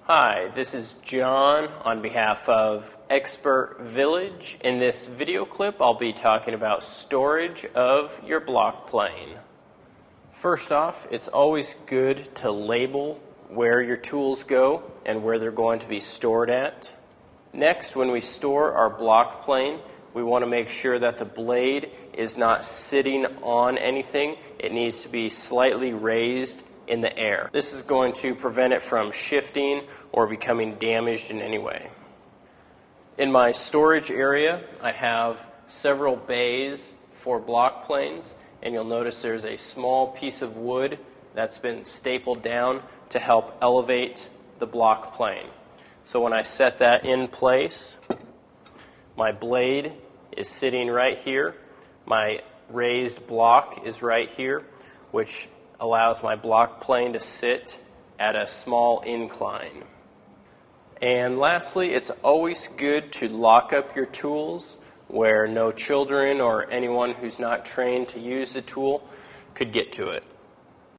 Hi, this is John on behalf of Expert Village. In this video clip, I'll be talking about storage of your block plane. First off, it's always good to label where your tools go and where they're going to be stored at. Next, when we store our block plane, we want to make sure that the blade is not sitting on anything. It needs to be slightly raised in the air. This is going to prevent it from shifting or becoming damaged in any way. In my storage area, I have several bays for block planes, and you'll notice there's a small piece of wood that's been stapled down to help elevate the block plane. So when I set that in place, my blade is sitting right here. My raised block is right here, which allows my block plane to sit at a small incline. And lastly, it's always good to lock up your tools where no children or anyone who's not trained to use the tool could get to it.